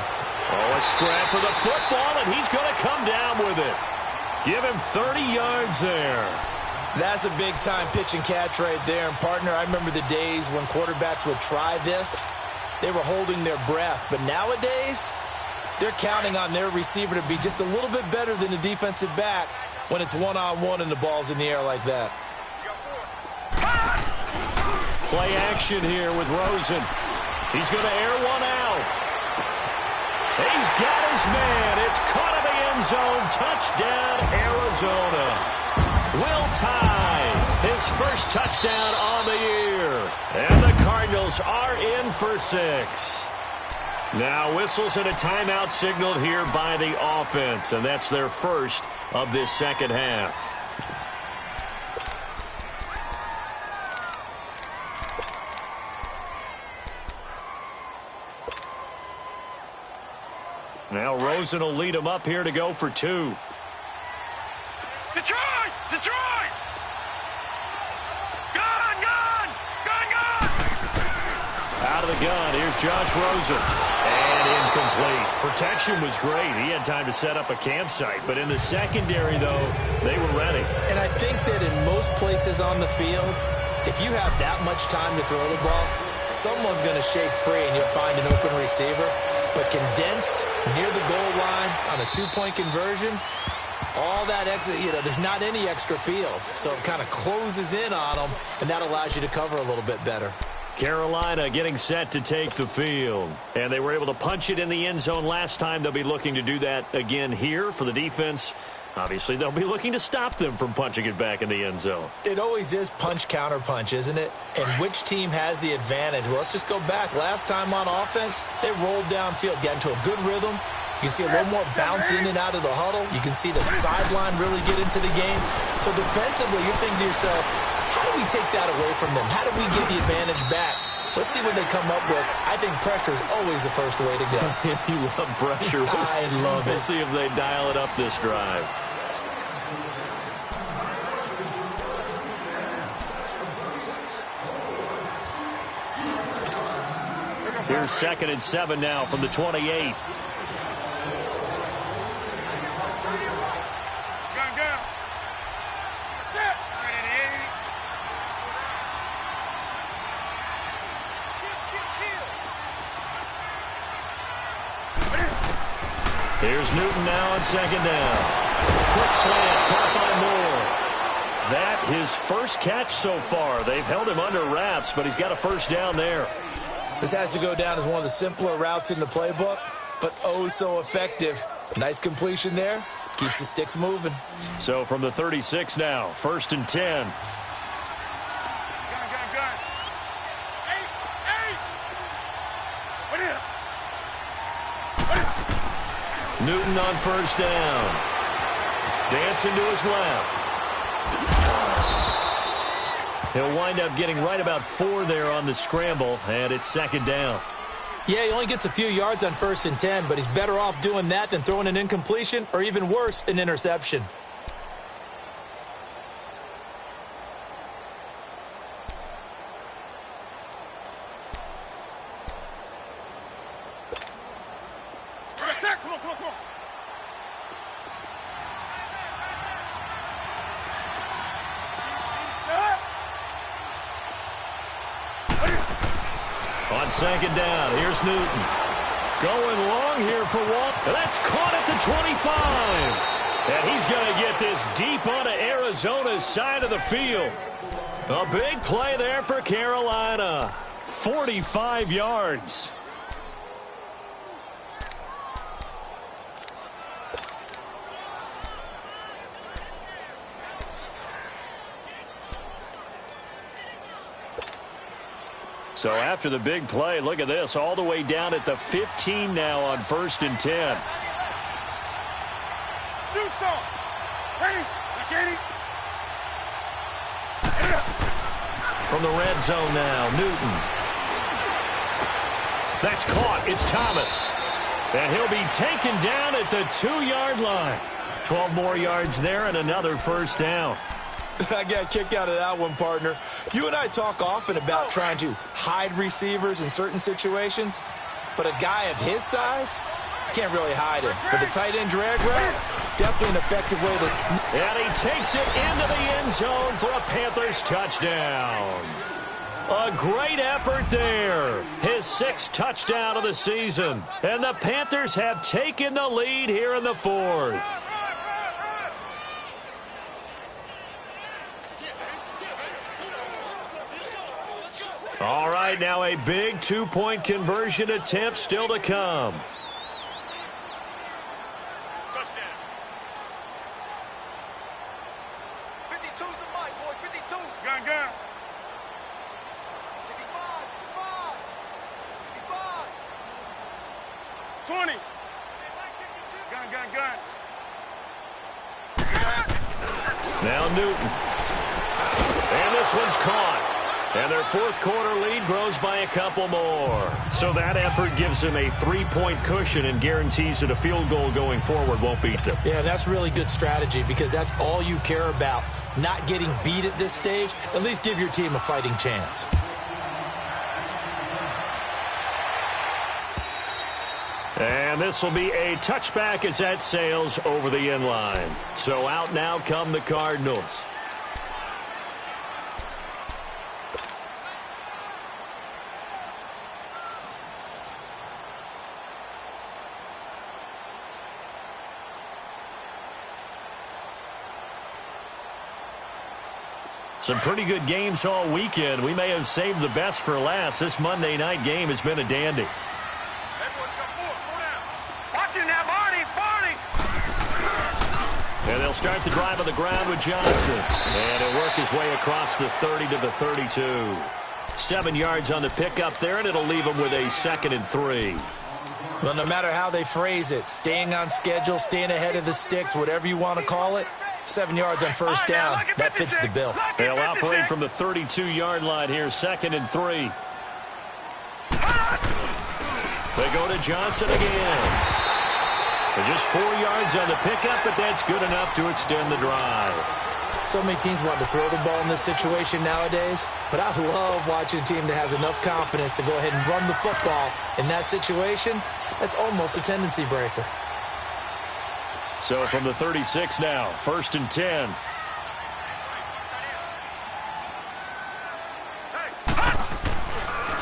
Oh, a scrap for the football, and he's going to come down with it. Give him 30 yards there. That's a big-time pitch and catch right there. And, partner, I remember the days when quarterbacks would try this. They were holding their breath. But nowadays, they're counting on their receiver to be just a little bit better than the defensive back when it's one-on-one and the ball's in the air like that. Play action here with Rosen. He's going to air one out. He's got his man. It's caught in the end zone. Touchdown, Arizona. Will Tye, his first touchdown on the year. And the Cardinals are in for 6. Now whistles and a timeout signaled here by the offense. And that's their first of this second half. Now Rosen will lead him up here to go for 2. Detroit! Detroit! Gun! Gun! Gun! Gun! Out of the gun, here's Josh Rosen. And incomplete. Protection was great. He had time to set up a campsite. But in the secondary, though, they were ready. And I think that in most places on the field, if you have that much time to throw the ball, someone's going to shake free and you'll find an open receiver. But condensed near the goal line on a 2-point conversion, all that exit, there's not any extra field. So it kind of closes in on them, and that allows you to cover a little bit better. Carolina getting set to take the field. And they were able to punch it in the end zone last time. They'll be looking to do that again here for the defense. Obviously, they'll be looking to stop them from punching it back in the end zone. It always is punch, counter punch, isn't it? And which team has the advantage? Well, let's just go back. Last time on offense, they rolled downfield, got into a good rhythm. You can see a little more bounce in and out of the huddle. You can see the sideline really get into the game. So defensively, you're thinking to yourself, how do we take that away from them? How do we get the advantage back? Let's see what they come up with. I think pressure is always the first way to go. You love pressure. I love it. We'll see if they dial it up this drive. Here's 2nd and 7 now from the 28. Gun. Set. Here's Newton now on 2nd down. Quick slant, caught by Moore. That his first catch so far. They've held him under wraps, but he's got a first down there. This has to go down as one of the simpler routes in the playbook, but oh so effective. Nice completion there. Keeps the sticks moving. So from the 36 now, 1st and 10. Gun. Eight. Newton on 1st down. Dancing to his left. He'll wind up getting right about 4 there on the scramble, and it's 2nd down. Yeah, he only gets a few yards on 1st and 10, but he's better off doing that than throwing an incompletion or even worse, an interception. Come on. On 2nd down, here's Newton. Going long here for Walt. That's caught at the 25. And he's going to get this deep onto Arizona's side of the field. A big play there for Carolina. 45 yards. So after the big play, look at this, all the way down at the 15 now on 1st and 10. Do so. Ready? Get it. From the red zone now, Newton. That's caught. It's Thomas. And he'll be taken down at the 2-yard line. 12 more yards there and another first down. I got a kick out of that one, partner. You and I talk often about trying to hide receivers in certain situations, but a guy of his size can't really hide him. But the tight end drag route, definitely an effective way to and he takes it into the end zone for a Panthers touchdown. A great effort there. His 6th touchdown of the season. And the Panthers have taken the lead here in the 4th. All right, now a big 2-point conversion attempt still to come. Touchdown. 52's the mic, boy. 52. Gun. 65. 20. Gun. Now Newton. And this one's caught. And their 4th quarter lead grows by a couple more. So that effort gives them a 3-point cushion and guarantees that a field goal going forward won't beat them. Yeah, that's really good strategy because that's all you care about. Not getting beat at this stage. At least give your team a fighting chance. And this will be a touchback as that sails over the end line. So out now come the Cardinals. Some pretty good games all weekend. We may have saved the best for last. This Monday night game has been a dandy. Watch it now, Barney. And they'll start the drive on the ground with Johnson. And he'll work his way across the 30 to the 32. 7 yards on the pickup there, and it'll leave him with a 2nd and 3. Well, no matter how they phrase it, staying on schedule, staying ahead of the sticks, whatever you want to call it, 7 yards on first down, that fits the bill. They'll operate from the 32-yard line here, 2nd and 3. They go to Johnson again. Just 4 yards on the pickup, but that's good enough to extend the drive. So many teams want to throw the ball in this situation nowadays, but I love watching a team that has enough confidence to go ahead and run the football in that situation. That's almost a tendency breaker. So from the 36 now, 1st and 10.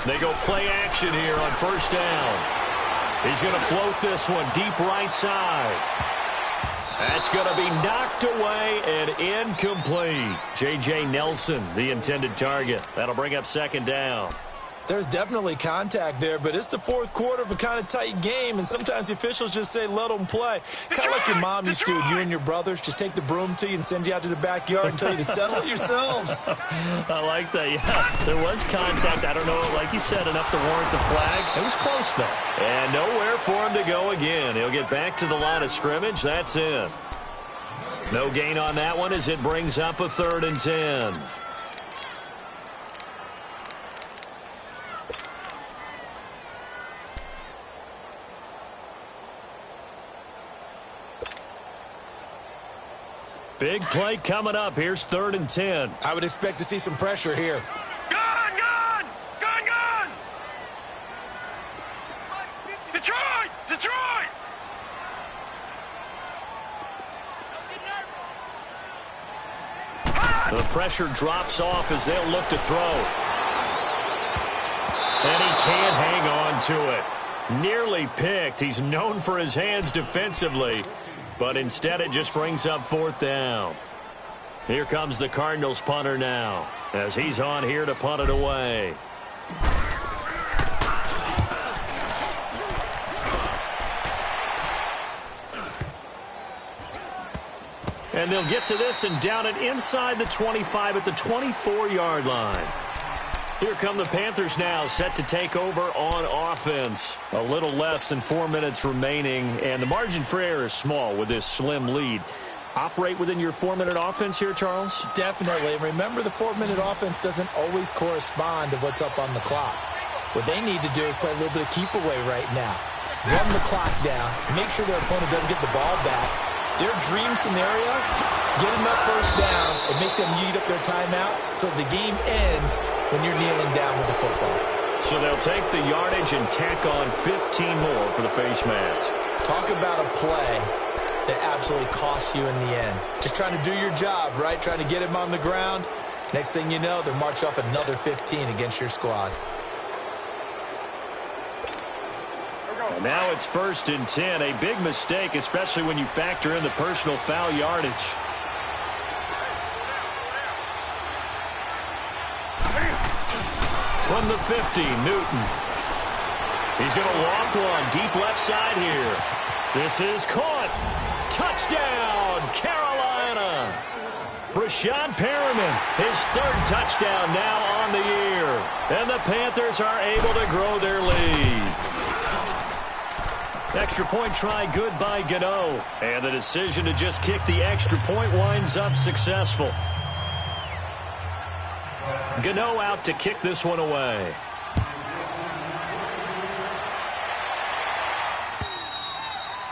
They go play action here on 1st down. He's going to float this one deep right side. That's going to be knocked away and incomplete. J.J. Nelson, the intended target. That'll bring up 2nd down. There's definitely contact there, but it's the 4th quarter of a kind of tight game, and sometimes the officials just say, let them play. Kind of like your mom used to do with you and your brothers. Just take the broom to you and send you out to the backyard and tell you to settle it yourselves. I like that, yeah. There was contact. I don't know, like you said, enough to warrant the flag. It was close, though. And nowhere for him to go again. He'll get back to the line of scrimmage. That's it. No gain on that one as it brings up a 3rd and 10. Big play coming up. Here's 3rd and 10. I would expect to see some pressure here. Gun! Detroit! The pressure drops off as they'll look to throw. And he can't hang on to it. Nearly picked. He's known for his hands defensively. But instead it just brings up 4th down. Here comes the Cardinals punter now as he's on here to punt it away. And they'll get to this and down it inside the 25 at the 24-yard line. Here come the Panthers now, set to take over on offense. A little less than 4 minutes remaining, and the margin for error is small with this slim lead. Operate within your 4-minute offense here, Charles? Definitely. Remember, the 4-minute offense doesn't always correspond to what's up on the clock. What they need to do is play a little bit of keep away right now. Run the clock down, make sure their opponent doesn't get the ball back. Their dream scenario, get enough first downs and make them eat up their timeouts so the game ends when you're kneeling down with the football. So they'll take the yardage and tack on 15 more for the face mask. Talk about a play that absolutely costs you in the end. Just trying to do your job, right? Trying to get him on the ground. Next thing you know, they'll march off another 15 against your squad. And now it's 1st and 10. A big mistake, especially when you factor in the personal foul yardage. From the 50, Newton. He's going to walk one deep left side here. This is caught. Touchdown, Carolina. Brashad Perriman, his 3rd touchdown now on the year. And the Panthers are able to grow their lead. Extra point try good by Gano. And the decision to just kick the extra point winds up successful. Gano out to kick this one away.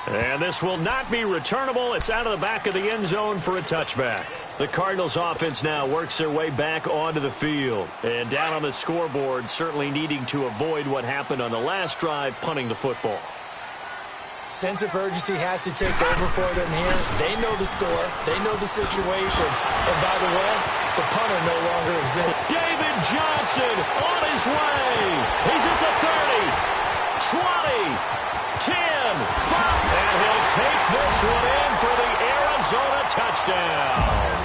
And this will not be returnable. It's out of the back of the end zone for a touchback. The Cardinals offense now works their way back onto the field. And down on the scoreboard, certainly needing to avoid what happened on the last drive, punting the football. Sense of urgency has to take over for them here. They know the score. They know the situation. And by the way, the punter no longer exists. David Johnson on his way. He's at the 30, 20, 10, 5. And he'll take this one in for the Arizona touchdown.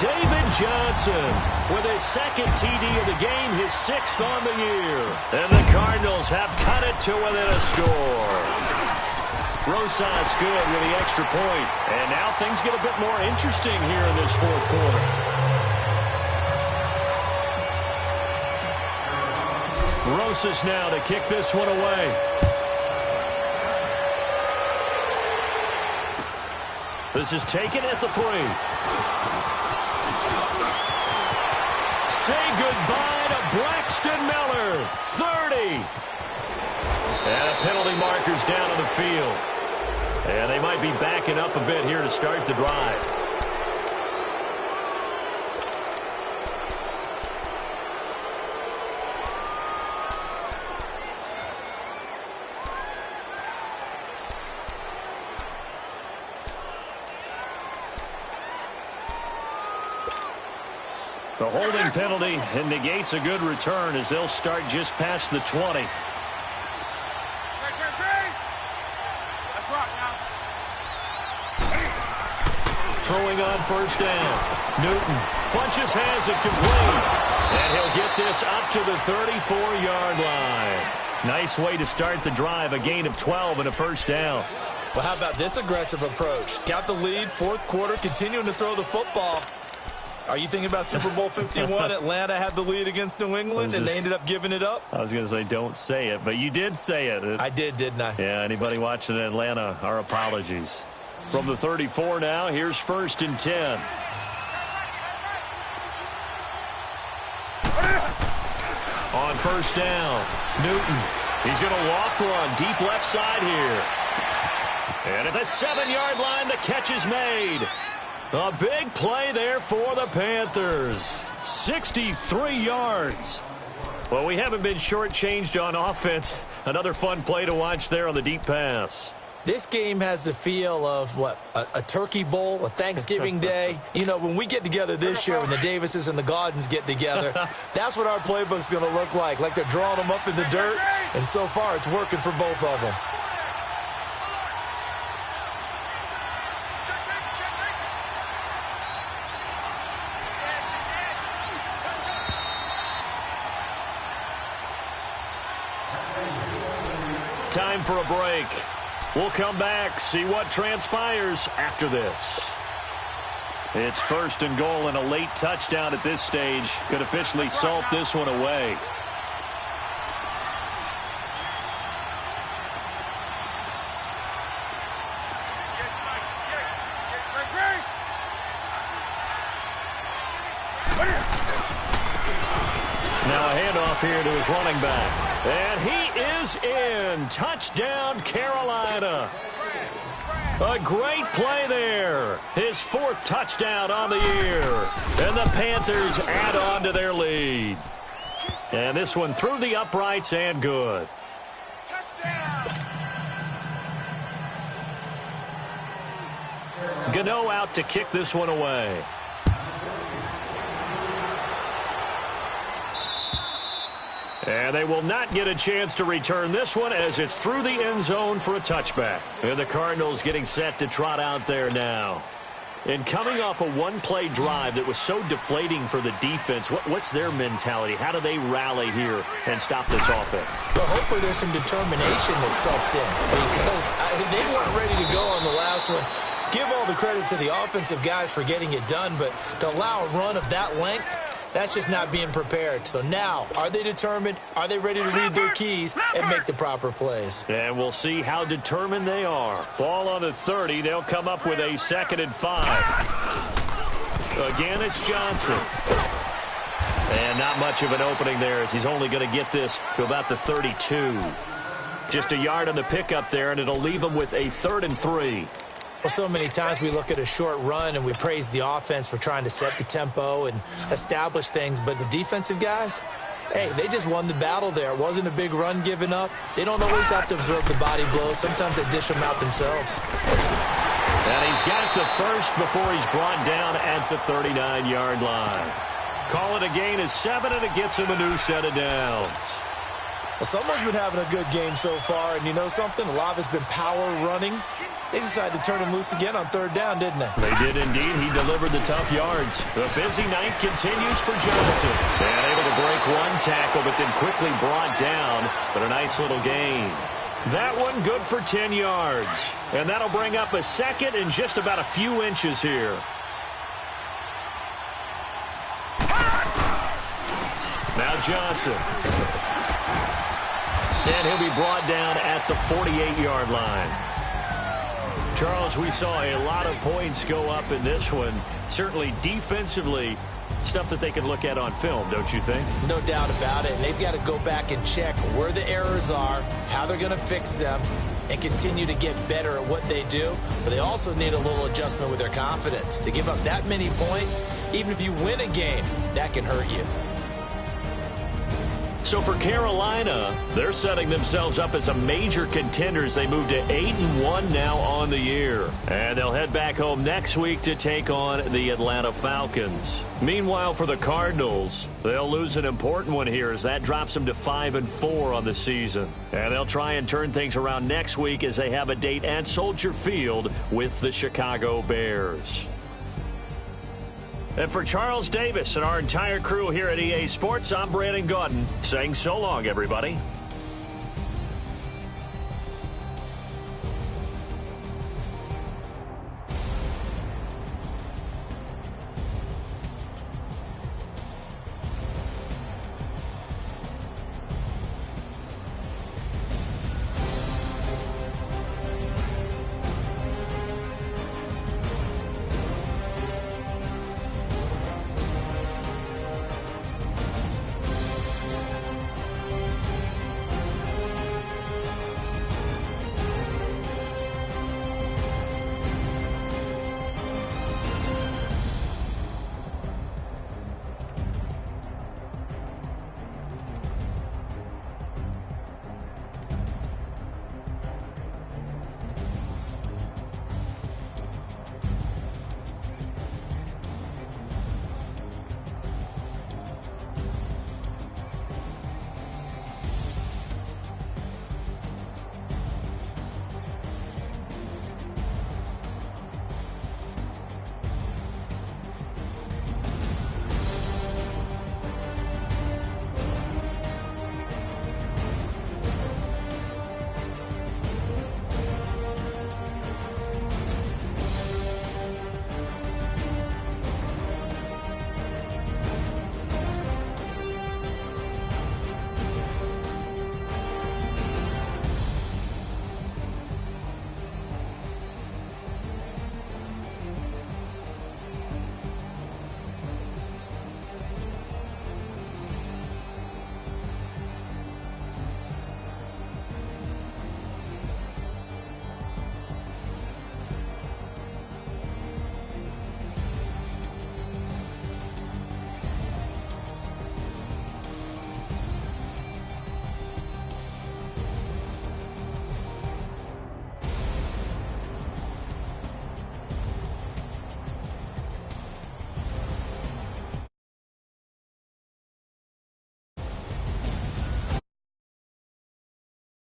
David Johnson with his second TD of the game, his 6th on the year. And the Cardinals have cut it to within a score. Rosas good with the extra point. And now things get a bit more interesting here in this fourth quarter. Rosas now to kick this one away. This is taken at the 3. Say goodbye to Braxton Miller. 30. And a penalty marker's down on the field. And they might be backing up a bit here to start the drive. The holding penalty and negates a good return as they'll start just past the 20. Throwing on first down. Newton. Funches has it complete. And he'll get this up to the 34-yard line. Nice way to start the drive. A gain of 12 and a first down. Well, how about this aggressive approach? Got the lead, fourth quarter, continuing to throw the football. Are you thinking about Super Bowl 51? Atlanta had the lead against New England, and they ended up giving it up? I was going to say don't say it, but you did say it. I did, didn't I? Yeah, anybody watching Atlanta, our apologies. From the 34 now, here's 1st and 10. On first down, Newton. He's going to loft one deep left side here. And at the 7-yard line, the catch is made. A big play there for the Panthers. 63 yards. Well, we haven't been shortchanged on offense. Another fun play to watch there on the deep pass. This game has the feel of, what, a turkey bowl, a Thanksgiving day. You know, when we get together this year, when the Davises and the Gaudens get together, that's what our playbook's going to look like they're drawing them up in the dirt, and so far it's working for both of them. Time for a break. We'll come back, see what transpires after this. It's 1st and goal, and a late touchdown at this stage could officially salt this one away. Now a handoff here to his running back. And he is in. Touchdown, Carolina. A great play there. His 4th touchdown on the year. And the Panthers add on to their lead. And this one through the uprights and good. Gano out to kick this one away. And they will not get a chance to return this one as it's through the end zone for a touchback. And the Cardinals getting set to trot out there now. And coming off a one-play drive that was so deflating for the defense, what's their mentality? How do they rally here and stop this offense? Well, hopefully there's some determination that sets in because they weren't ready to go on the last one. Give all the credit to the offensive guys for getting it done, but to allow a run of that length, that's just not being prepared. So now, are they determined? Are they ready to read their keys and make the proper plays? And we'll see how determined they are. Ball on the 30. They'll come up with a 2nd and 5. Again, it's Johnson. And not much of an opening there as he's only going to get this to about the 32. Just a yard on the pickup there, and it'll leave him with a 3rd and 3. Well, so many times we look at a short run and we praise the offense for trying to set the tempo and establish things, but the defensive guys, hey, they just won the battle there. It wasn't a big run given up. They don't always have to absorb the body blows. Sometimes they dish them out themselves. And he's got the first before he's brought down at the 39-yard line. Call it a gain of 7, and it gets him a new set of downs. Well, someone's been having a good game so far, and you know something? A lot of it's been power running. They decided to turn him loose again on third down, didn't they? They did indeed. He delivered the tough yards. The busy night continues for Johnson. And able to break one tackle, but then quickly brought down. But a nice little gain. That one good for 10 yards. And that'll bring up a second and just about a few inches here. Now Johnson. And he'll be brought down at the 48-yard line. Charles, we saw a lot of points go up in this one. Certainly defensively, stuff that they can look at on film, don't you think? No doubt about it. And they've got to go back and check where the errors are, how they're going to fix them, and continue to get better at what they do. But they also need a little adjustment with their confidence. To give up that many points, even if you win a game, that can hurt you. So for Carolina, they're setting themselves up as a major contender as they move to 8-1 now on the year. And they'll head back home next week to take on the Atlanta Falcons. Meanwhile, for the Cardinals, they'll lose an important one here as that drops them to 5-4 on the season. And they'll try and turn things around next week as they have a date at Soldier Field with the Chicago Bears. And for Charles Davis and our entire crew here at EA Sports, I'm Brandon Gaudin saying so long, everybody.